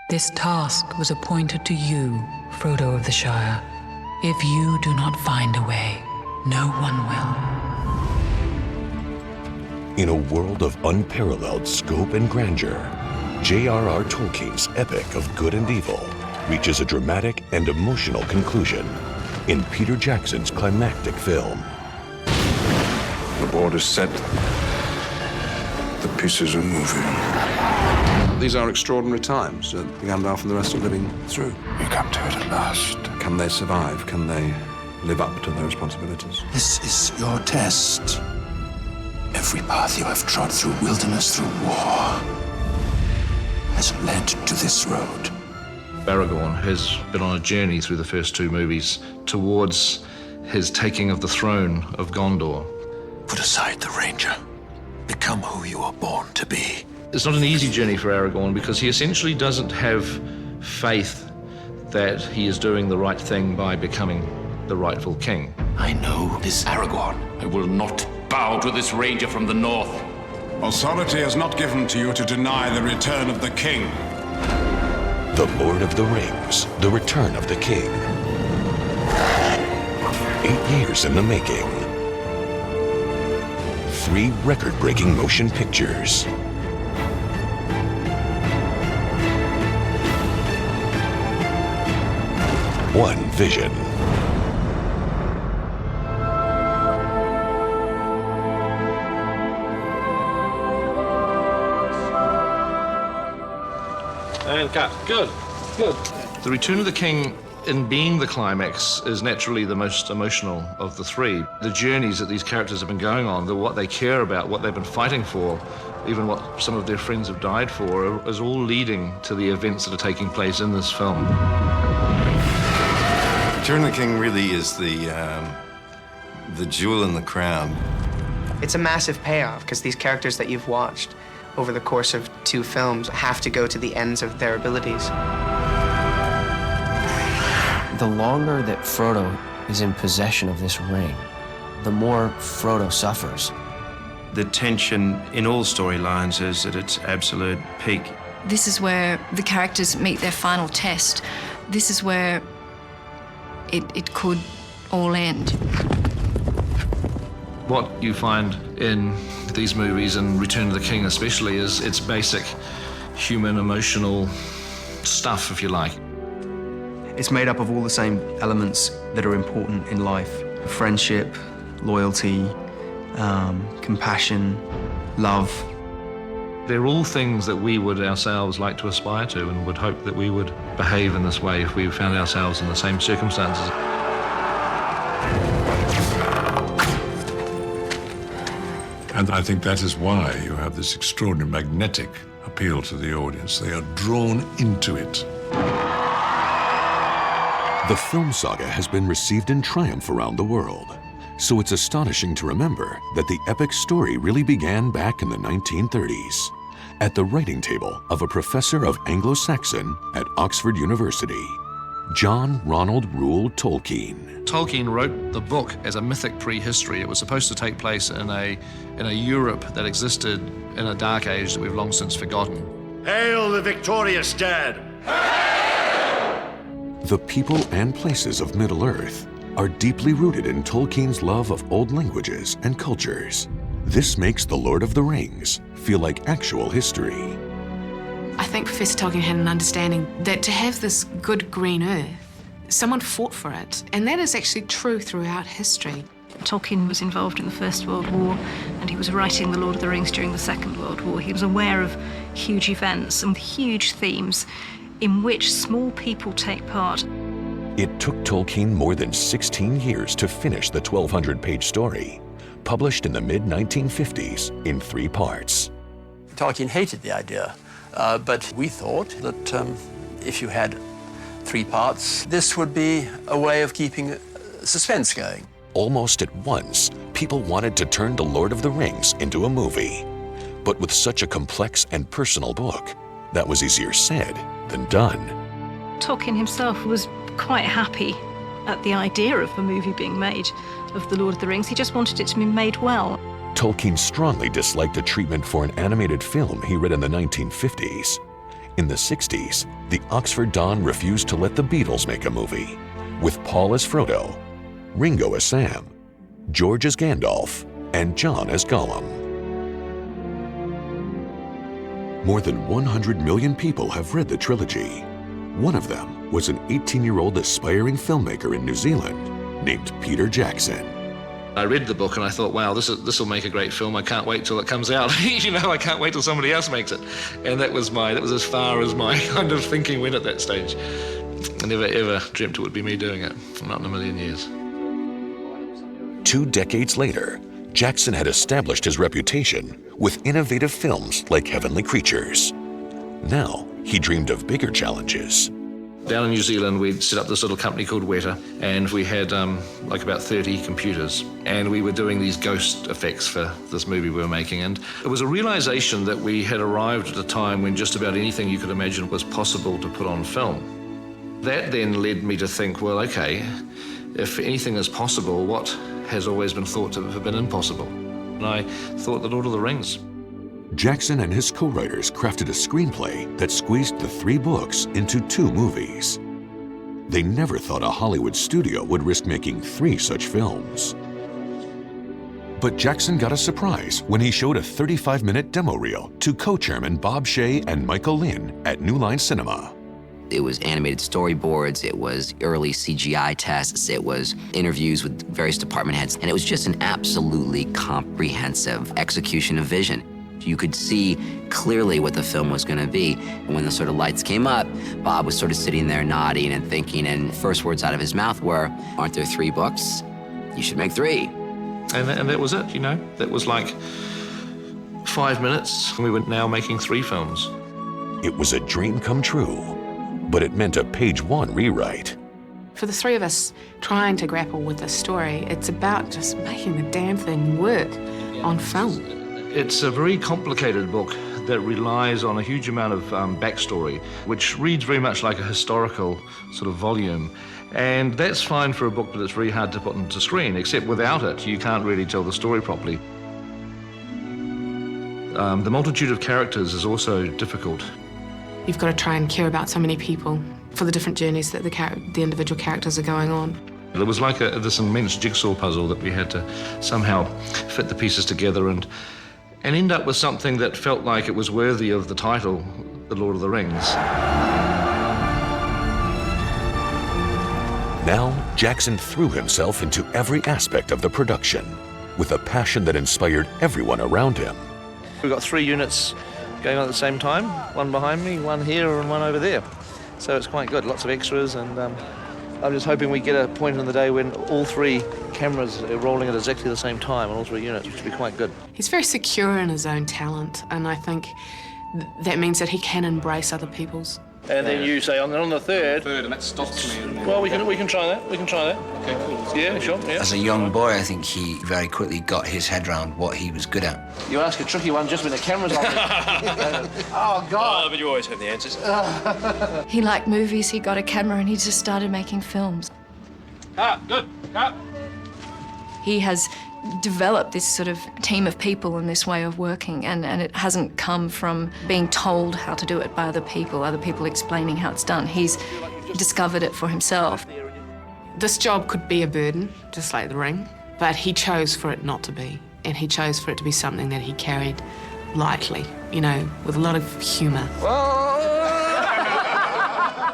This task was appointed to you, Frodo of the Shire. If you do not find a way, no one will. In a world of unparalleled scope and grandeur, J.R.R. Tolkien's epic of good and evil reaches a dramatic and emotional conclusion in Peter Jackson's climactic film. The board is set. The pieces are moving. These are extraordinary times that Gandalf and the rest are living through. We come to it at last. Can they survive? Can they live up to their responsibilities? This is your test. Every path you have trod through wilderness, through war, has led to this road. Aragorn has been on a journey through the first two movies towards his taking of the throne of Gondor. Put aside the ranger. Become who you are born to be. It's not an easy journey for Aragorn because he essentially doesn't have faith that he is doing the right thing by becoming the rightful king. I know this Aragorn. I will not bow to this ranger from the north. Authority is not given to you to deny the return of the king. The Lord of the Rings, The Return of the King. 8 years in the making. 3 record-breaking motion pictures. 1 vision. And cut. Good. Good. The Return of the King, in being the climax, is naturally the most emotional of the 3. The journeys that these characters have been going on, what they care about, what they've been fighting for, even what some of their friends have died for, is all leading to the events that are taking place in this film. Return of the King really is the jewel in the crown. It's a massive payoff because these characters that you've watched over the course of 2 films have to go to the ends of their abilities. The longer that Frodo is in possession of this ring, the more Frodo suffers. The tension in all storylines is at its absolute peak. This is where the characters meet their final test. This is where it could all end. What you find in these movies, and Return of the King especially, is its basic human emotional stuff, if you like. It's made up of all the same elements that are important in life. Friendship, loyalty, compassion, love. They're all things that we would ourselves like to aspire to and would hope that we would behave in this way if we found ourselves in the same circumstances. And I think that is why you have this extraordinary magnetic appeal to the audience. They are drawn into it. The film saga has been received in triumph around the world. So it's astonishing to remember that the epic story really began back in the 1930s at the writing table of a professor of Anglo-Saxon at Oxford University, John Ronald Reuel Tolkien. Tolkien wrote the book as a mythic prehistory. It was supposed to take place in a Europe that existed in a dark age that we've long since forgotten. Hail the victorious dead! The people and places of Middle-earth are deeply rooted in Tolkien's love of old languages and cultures. This makes The Lord of the Rings feel like actual history. I think Professor Tolkien had an understanding that to have this good green earth, someone fought for it, and that is actually true throughout history. Tolkien was involved in the First World War, and he was writing The Lord of the Rings during the Second World War. He was aware of huge events and huge themes in which small people take part. It took Tolkien more than 16 years to finish the 1,200-page story, published in the mid-1950s in 3 parts. Tolkien hated the idea, but we thought that if you had 3 parts, this would be a way of keeping suspense going. Almost at once, people wanted to turn The Lord of the Rings into a movie. But with such a complex and personal book, that was easier said than done. Tolkien himself was quite happy at the idea of a movie being made of The Lord of the Rings. He just wanted it to be made well. Tolkien strongly disliked a treatment for an animated film he read in the 1950s. In the 60s, the Oxford Don refused to let the Beatles make a movie, with Paul as Frodo, Ringo as Sam, George as Gandalf, and John as Gollum. More than 100 million people have read the trilogy. One of them was an 18-year-old aspiring filmmaker in New Zealand named Peter Jackson. I read the book and I thought, wow, this will make a great film. I can't wait till it comes out. You know, I can't wait till somebody else makes it. And that was as far as my kind of thinking went at that stage. I never ever dreamt it would be me doing it, not in a million years. 2 decades later, Jackson had established his reputation with innovative films like Heavenly Creatures. Now, he dreamed of bigger challenges. Down in New Zealand, we'd set up this little company called Weta, and we had like about 30 computers, and we were doing these ghost effects for this movie we were making. And it was a realization that we had arrived at a time when just about anything you could imagine was possible to put on film. That then led me to think, well, okay, if anything is possible, what has always been thought to have been impossible? And I thought The Lord of the Rings. Jackson and his co-writers crafted a screenplay that squeezed the 3 books into 2 movies. They never thought a Hollywood studio would risk making 3 such films. But Jackson got a surprise when he showed a 35-minute demo reel to co-chairman Bob Shaye and Michael Lynn at New Line Cinema. It was animated storyboards, it was early CGI tests, it was interviews with various department heads, and it was just an absolutely comprehensive execution of vision. You could see clearly what the film was going to be. And when the sort of lights came up, Bob was sort of sitting there nodding and thinking, and first words out of his mouth were, aren't there 3 books? You should make 3. And that was it, you know? That was like 5 minutes, and we were now making 3 films. It was a dream come true, but it meant a page 1 rewrite. For the 3 of us trying to grapple with this story, it's about just making the damn thing work on film. It's a very complicated book that relies on a huge amount of backstory, which reads very much like a historical sort of volume. And that's fine for a book, but it's very hard to put into screen, except without it, you can't really tell the story properly. The multitude of characters is also difficult. You've got to try and care about so many people for the different journeys that the individual characters are going on. It was like this immense jigsaw puzzle that we had to somehow fit the pieces together and end up with something that felt like it was worthy of the title, The Lord of the Rings. Now, Jackson threw himself into every aspect of the production, with a passion that inspired everyone around him. We've got 3 units going on at the same time, one behind me, one here and one over there. So it's quite good, lots of extras, and I'm just hoping we get a point in the day when all 3 cameras are rolling at exactly the same time on all 3 units, which would be quite good. He's very secure in his own talent, and I think that means that he can embrace other people's. And then you say on the third, and that stops me. Well, we can try that. We can try that. Okay, cool. Yeah, sure. Yeah. As a young boy, I think he very quickly got his head around what he was good at. You ask a tricky one just when the camera's on. Oh, God. But you always have the answers. He liked movies, he got a camera, and he just started making films. Good. Cut. He has developed this sort of team of people and this way of working, and it hasn't come from being told how to do it by other people explaining how it's done. He's discovered it for himself. This job could be a burden, just like The Ring, but he chose for it not to be, and he chose for it to be something that he carried lightly, you know, with a lot of humour.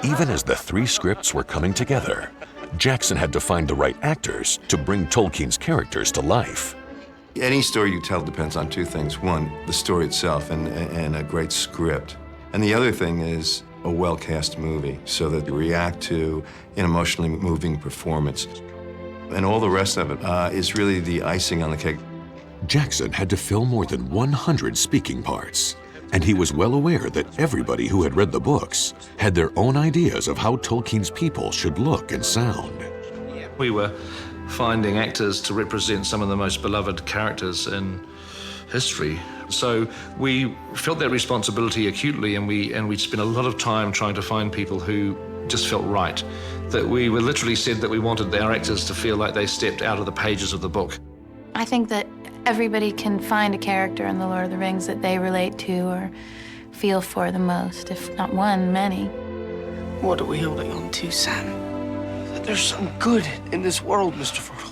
Even as the 3 scripts were coming together, Jackson had to find the right actors to bring Tolkien's characters to life. Any story you tell depends on 2 things. One, the story itself and a great script. And the other thing is a well-cast movie so that you react to an emotionally moving performance. And all the rest of it is really the icing on the cake. Jackson had to fill more than 100 speaking parts, and he was well aware that everybody who had read the books had their own ideas of how Tolkien's people should look and sound. We were finding actors to represent some of the most beloved characters in history. So we felt that responsibility acutely, and we spent a lot of time trying to find people who just felt right. That we were literally said that we wanted our actors to feel like they stepped out of the pages of the book. I think that everybody can find a character in The Lord of the Rings that they relate to or feel for the most, if not one, many. What are we holding on to, Sam? That there's some good in this world, Mr. Frodo.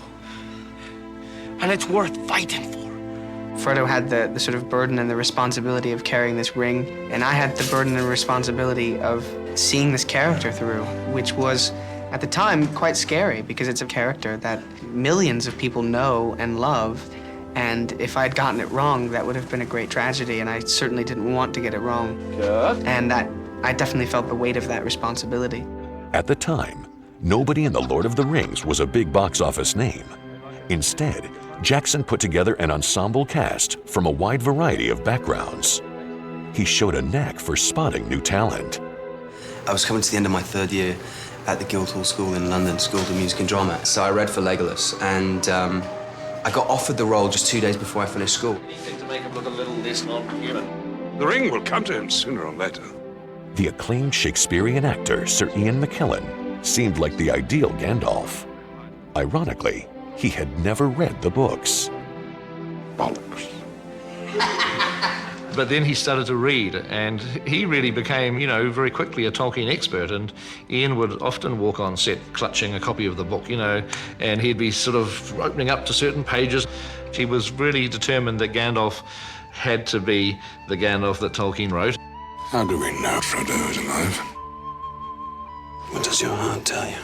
And it's worth fighting for. Frodo had the sort of burden and the responsibility of carrying this ring, and I had the burden and responsibility of seeing this character through, which was, at the time, quite scary, because it's a character that millions of people know and love, and if I'd gotten it wrong, that would have been a great tragedy, and I certainly didn't want to get it wrong. Good. And that I definitely felt the weight of that responsibility. At the time, nobody in The Lord of the Rings was a big box office name. Instead, Jackson put together an ensemble cast from a wide variety of backgrounds. He showed a knack for spotting new talent. I was coming to the end of my third year at the Guildhall School in London, School of Music and Drama. So I read for Legolas, and I got offered the role just 2 days before I finished school. Anything to make him look a little less non-human. The ring will come to him sooner or later. The acclaimed Shakespearean actor Sir Ian McKellen seemed like the ideal Gandalf. Ironically, he had never read the books. Bollocks. But then he started to read, and he really became, very quickly a Tolkien expert. And Ian would often walk on set clutching a copy of the book, and he'd be sort of opening up to certain pages. He was really determined that Gandalf had to be the Gandalf that Tolkien wrote. How do we know Frodo is alive? What does your heart tell you?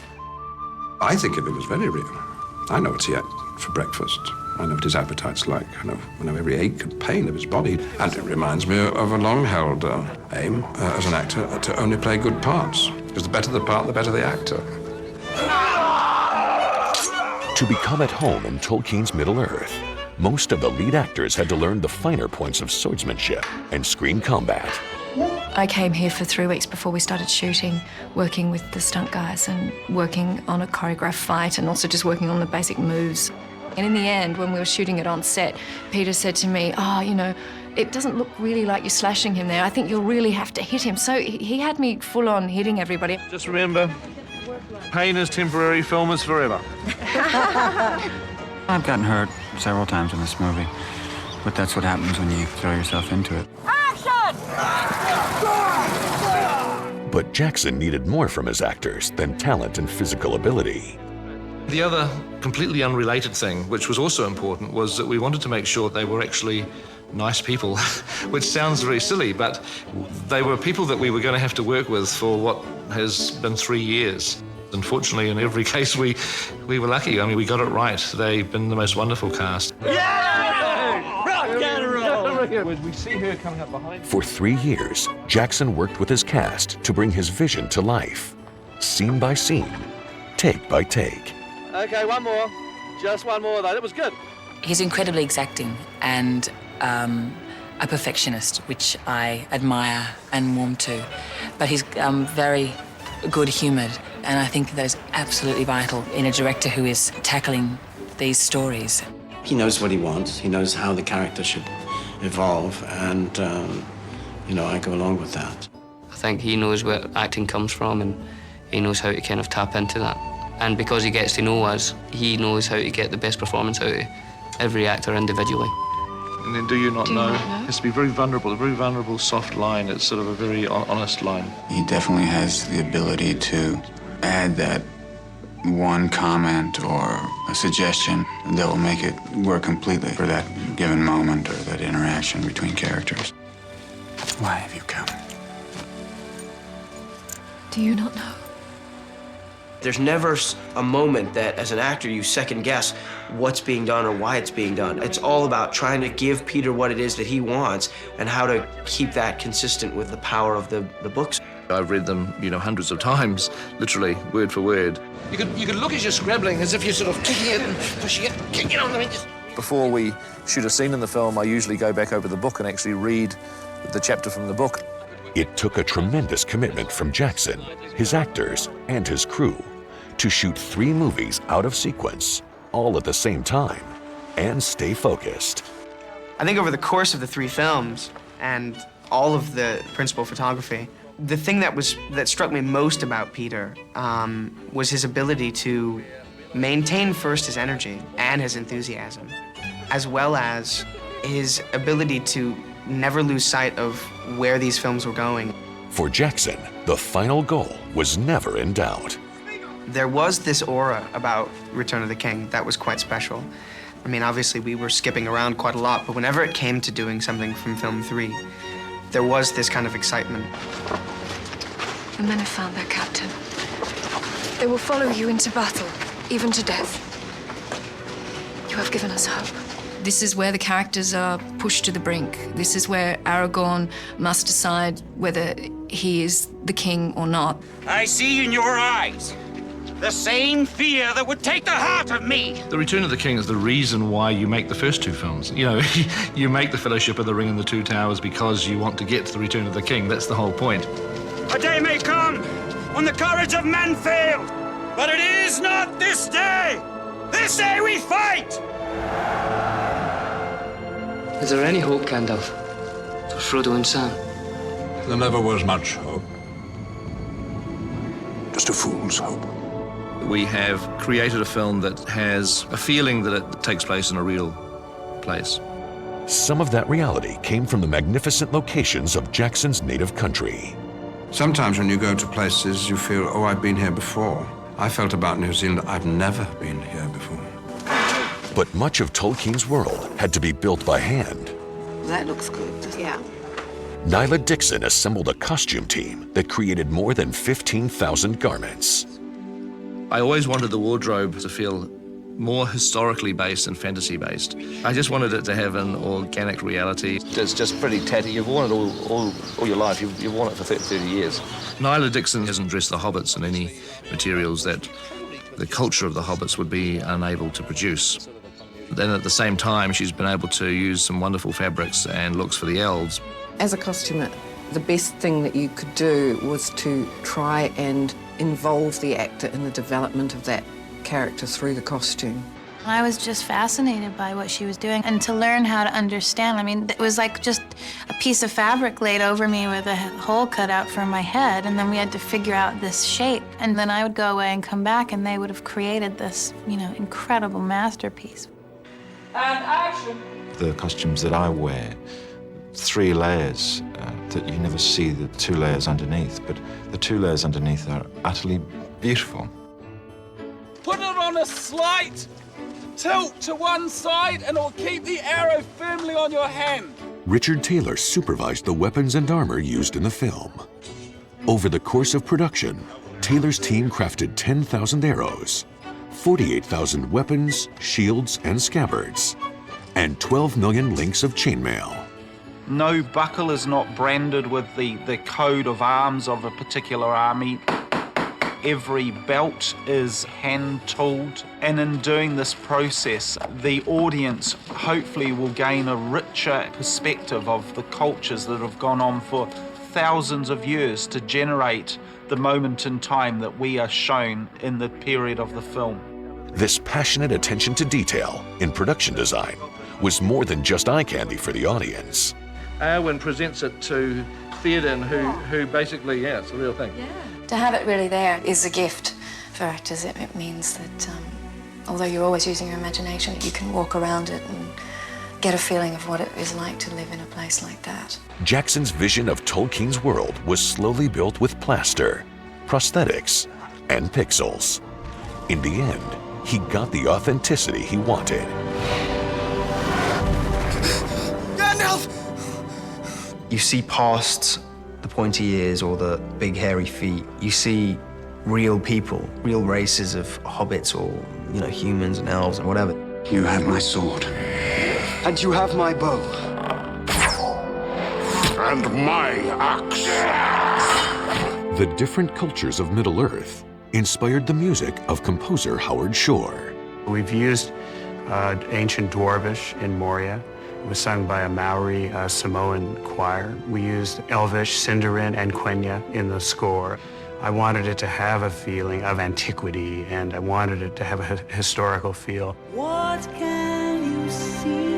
I think of him as very real. I know what he ate for breakfast. I know what his appetite's like. I know every ache and pain of his body. And it reminds me of a long-held aim as an actor to only play good parts. Because the better the part, the better the actor. To become at home in Tolkien's Middle-earth, most of the lead actors had to learn the finer points of swordsmanship and screen combat. I came here for 3 weeks before we started shooting, working with the stunt guys and working on a choreographed fight and also just working on the basic moves. And in the end, when we were shooting it on set, Peter said to me, it doesn't look really like you're slashing him there. I think you'll really have to hit him. So he had me full on hitting everybody. Just remember, pain is temporary, film is forever. I've gotten hurt several times in this movie, but that's what happens when you throw yourself into it. But Jackson needed more from his actors than talent and physical ability. The other completely unrelated thing, which was also important, was that we wanted to make sure they were actually nice people, which sounds very silly, but they were people that we were going to have to work with for what has been 3 years. Unfortunately, in every case, we were lucky. I mean, we got it right. They've been the most wonderful cast. We see her coming up behind. For 3 years, Jackson worked with his cast to bring his vision to life, scene by scene, take by take. Okay, one more. Just one more, though. That was good. He's incredibly exacting and a perfectionist, which I admire and warm to. But he's very good-humoured, and I think that is absolutely vital in a director who is tackling these stories. He knows what he wants. He knows how the character should evolve, and, I go along with that. I think he knows where acting comes from, and he knows how to kind of tap into that. And because he gets to know us, he knows how to get the best performance out of every actor individually. And then do you not know? It has to be very vulnerable, a very vulnerable, soft line. It's sort of a very honest line. He definitely has the ability to add that one comment or a suggestion that will make it work completely for that given moment or that interaction between characters. Why have you come? Do you not know? There's never a moment that, as an actor, you second guess what's being done or why it's being done. It's all about trying to give Peter what it is that he wants and how to keep that consistent with the power of the books. I've read them, hundreds of times, literally, word for word. You could look as you're scrabbling as if you're sort of kicking it and pushing it, kicking on them. Before we shoot a scene in the film, I usually go back over the book and actually read the chapter from the book. It took a tremendous commitment from Jackson, his actors, and his crew to shoot 3 movies out of sequence, all at the same time, and stay focused. I think over the course of the 3 films and all of the principal photography, the thing that struck me most about Peter was his ability to maintain first his energy and his enthusiasm, as well as his ability to never lose sight of where these films were going. For Jackson, the final goal was never in doubt. There was this aura about Return of the King that was quite special. I mean, obviously we were skipping around quite a lot, but whenever it came to doing something from film 3, there was this kind of excitement. The men have found their captain. They will follow you into battle, even to death. You have given us hope. This is where the characters are pushed to the brink. This is where Aragorn must decide whether he is the king or not. I see in your eyes the same fear that would take the heart of me. The Return of the King is the reason why you make the first two films. You know, you make the Fellowship of the Ring and the Two Towers because you want to get to the Return of the King. That's the whole point. A day may come when the courage of men fails, but it is not this day. This day we fight! Is there any hope, Gandalf, for Frodo and Sam? There never was much hope. Just a fool's hope. We have created a film that has a feeling that it takes place in a real place. Some of that reality came from the magnificent locations of Jackson's native country. Sometimes when you go to places, you feel, oh, I've been here before. I felt about New Zealand, I've never been here before. But much of Tolkien's world had to be built by hand. That looks good. Yeah. Nyla Dixon assembled a costume team that created more than 15,000 garments. I always wanted the wardrobe to feel more historically based and fantasy based. I just wanted it to have an organic reality. It's just pretty tatty. You've worn it all your life. You've worn it for 30 years. Nyla Dixon hasn't dressed the hobbits in any materials that the culture of the hobbits would be unable to produce. Then at the same time, she's been able to use some wonderful fabrics and looks for the elves. As a costumer, the best thing that you could do was to try and involve the actor in the development of that character through the costume. I was just fascinated by what she was doing, and to learn how to understand. I mean, it was like just a piece of fabric laid over me with a hole cut out for my head, and then we had to figure out this shape. And then I would go away and come back, and they would have created this, you know, incredible masterpiece. And action! The costumes that I wear, 3 layers that you never see the 2 layers underneath, but the 2 layers underneath are utterly beautiful. Put it on a slight tilt to one side and it'll keep the arrow firmly on your hand. Richard Taylor supervised the weapons and armor used in the film. Over the course of production, Taylor's team crafted 10,000 arrows, 48,000 weapons, shields, and scabbards, and 12 million links of chainmail. No buckle is not branded with the coat of arms of a particular army. Every belt is hand-tooled, and in doing this process, the audience hopefully will gain a richer perspective of the cultures that have gone on for thousands of years to generate the moment in time that we are shown in the period of the film. This passionate attention to detail in production design was more than just eye candy for the audience. Erwin presents it to Theoden, who basically, yeah, it's a real thing. To have it really there is a gift for actors. It means that although you're always using your imagination, you can walk around it and get a feeling of what it is like to live in a place like that. Jackson's vision of Tolkien's world was slowly built with plaster, prosthetics, and pixels. In the end, he got the authenticity he wanted. Gandalf! You see past the pointy ears or the big hairy feet. You see real people, real races of hobbits or, you know, humans and elves and whatever. You have my sword. And you have my bow. And my axe. The different cultures of Middle-earth inspired the music of composer Howard Shore. We've used ancient Dwarvish in Moria. It was sung by a Maori Samoan choir. We used Elvish, Sindarin, and Quenya in the score. I wanted it to have a feeling of antiquity, and I wanted it to have a historical feel. What can you see?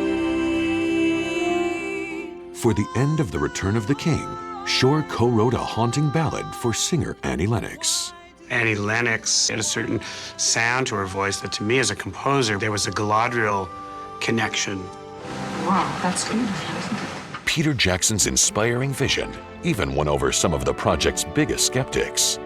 For the end of The Return of the King, Shore co-wrote a haunting ballad for singer Annie Lennox. Annie Lennox had a certain sound to her voice that, to me as a composer, there was a Galadriel connection. Wow, that's good, isn't it? Peter Jackson's inspiring vision even won over some of the project's biggest skeptics.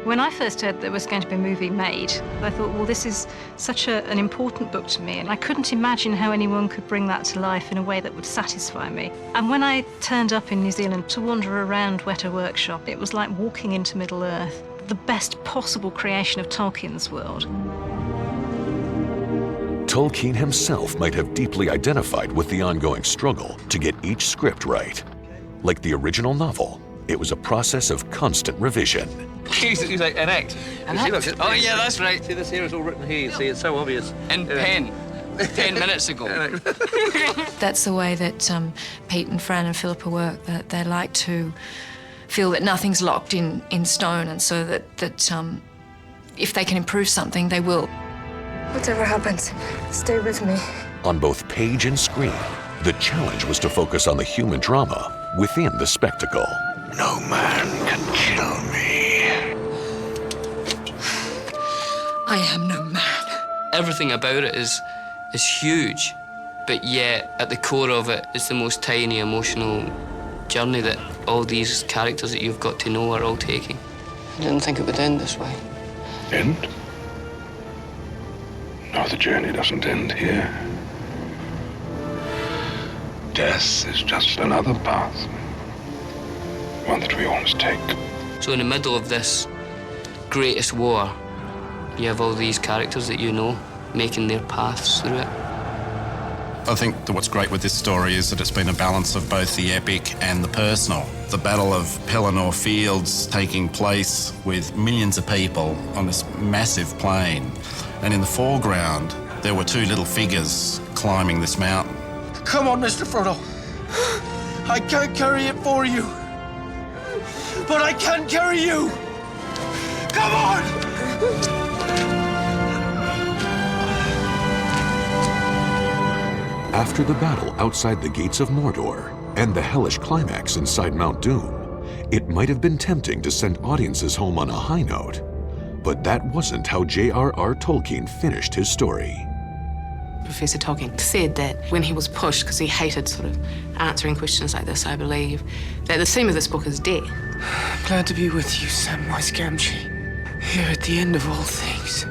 When I first heard there was going to be a movie made, I thought, well, this is such an important book to me, and I couldn't imagine how anyone could bring that to life in a way that would satisfy me. And when I turned up in New Zealand to wander around Weta Workshop, it was like walking into Middle-earth, the best possible creation of Tolkien's world. Tolkien himself might have deeply identified with the ongoing struggle to get each script right. Like the original novel, it was a process of constant revision. He's like, an act. An See, act? look, Oh, yeah, that's right. See, this here is all written here. You see, it's so obvious. In pen. 10 minutes ago. That's the way that Pete and Fran and Philippa work, that they like to feel that nothing's locked in stone, and so that if they can improve something, they will. Whatever happens, stay with me. On both page and screen, the challenge was to focus on the human drama within the spectacle. No man can kill me. I am no man. Everything about it is huge, but yet at the core of it is the most tiny emotional journey that all these characters that you've got to know are all taking. I didn't think it would end this way. End? No, the journey doesn't end here. Death is just another path. One that we all must take. So in the middle of this greatest war, you have all these characters that you know making their paths through it. I think that what's great with this story is that it's been a balance of both the epic and the personal. The Battle of Pelennor Fields taking place with millions of people on this massive plain. And in the foreground, there were two little figures climbing this mountain. Come on, Mr. Frodo. I can't carry it for you. But I can carry you. Come on! After the battle outside the gates of Mordor and the hellish climax inside Mount Doom, it might have been tempting to send audiences home on a high note. But that wasn't how J.R.R. Tolkien finished his story. Professor Tolkien said that when he was pushed, because he hated sort of answering questions like this, I believe, that the theme of this book is death. I'm glad to be with you, Samwise Gamgee, here at the end of all things.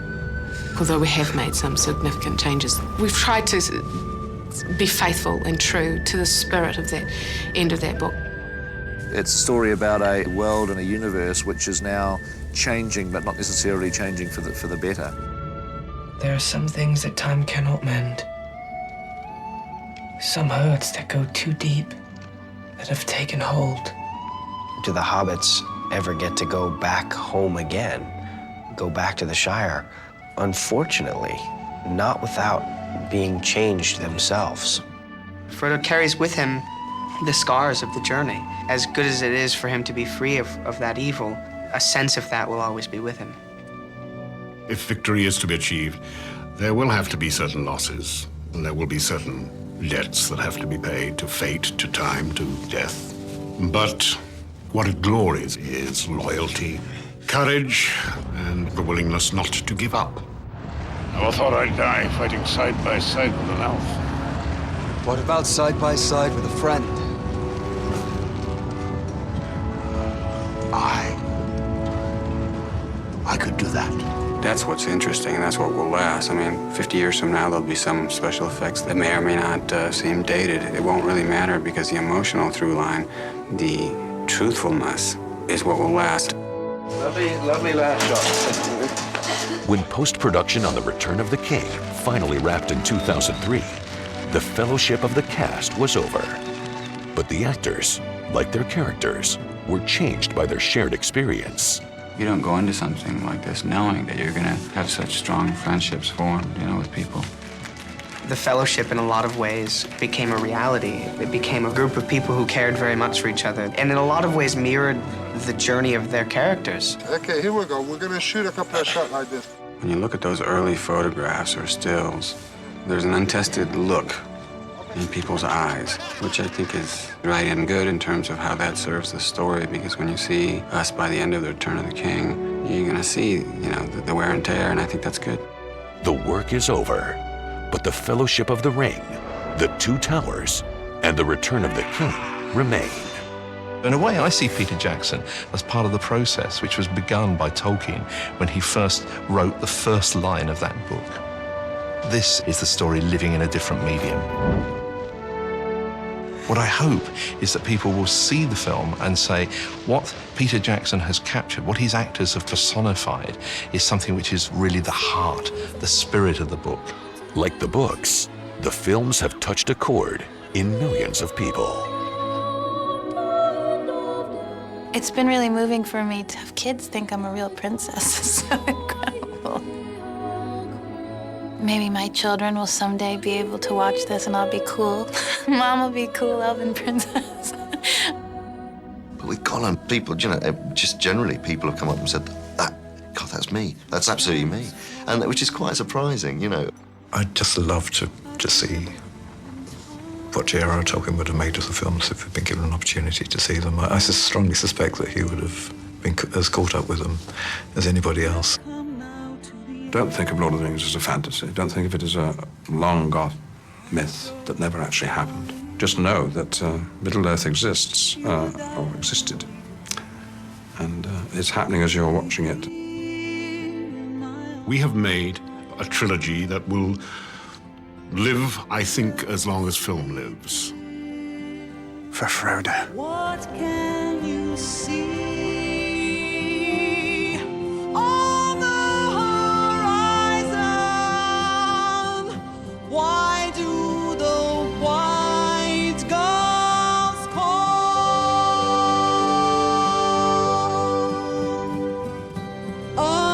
Although we have made some significant changes, we've tried to be faithful and true to the spirit of that end of that book. It's a story about a world and a universe which is now changing, but not necessarily changing for the better. There are some things that time cannot mend. Some hurts that go too deep, that have taken hold. Do the hobbits ever get to go back home again? Go back to the Shire? Unfortunately, not without being changed themselves. Frodo carries with him the scars of the journey. As good as it is for him to be free of that evil, a sense of that will always be with him. If victory is to be achieved, there will have to be certain losses, and there will be certain debts that have to be paid to fate, to time, to death. But what it glories is loyalty, courage, and the willingness not to give up. Never thought I'd die fighting side by side with an elf. What about side by side with a friend? I could do that. That's what's interesting, and that's what will last. I mean, 50 years from now, there'll be some special effects that may or may not seem dated. It won't really matter because the emotional through line, the truthfulness, is what will last. Lovely last shot. When post-production on The Return of the King finally wrapped in 2003, the fellowship of the cast was over. But the actors, like their characters, were changed by their shared experience. You don't go into something like this knowing that you're going to have such strong friendships formed, with people. The fellowship, in a lot of ways, became a reality. It became a group of people who cared very much for each other, and in a lot of ways mirrored the journey of their characters. Okay, here we go. We're going to shoot a couple of shots like this. When you look at those early photographs or stills, there's an untested look in people's eyes, which I think is right and good in terms of how that serves the story, because when you see us by the end of The Return of the King, you're going to see, the wear and tear, and I think that's good. The work is over, but the Fellowship of the Ring, the Two Towers, and The Return of the King remain. In a way, I see Peter Jackson as part of the process which was begun by Tolkien when he first wrote the first line of that book. This is the story living in a different medium. What I hope is that people will see the film and say, what Peter Jackson has captured, what his actors have personified, is something which is really the heart, the spirit of the book. Like the books, the films have touched a chord in millions of people. It's been really moving for me to have kids think I'm a real princess. It's so incredible. Maybe my children will someday be able to watch this and I'll be cool. Mom will be cool elven princess. But with Colin, people, you know, just generally people have come up and said, God, that's me. That's absolutely me. And which is quite surprising, you know. I'd just love to see what J.R.R. Tolkien would have made of the films if he'd been given an opportunity to see them. I strongly suspect that he would have been as caught up with them as anybody else. Don't think of Lord of the Rings as a fantasy. Don't think of it as a long-got myth that never actually happened. Just know that Middle-earth exists, or existed. And it's happening as you're watching it. We have made a trilogy that will live, I think, as long as film lives. For Frodo. What can you see on the horizon? Why do the white gulls call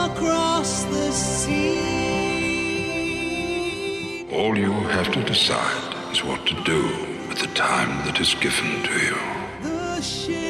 across the sea? All you have to decide is what to do with the time that is given to you. The ship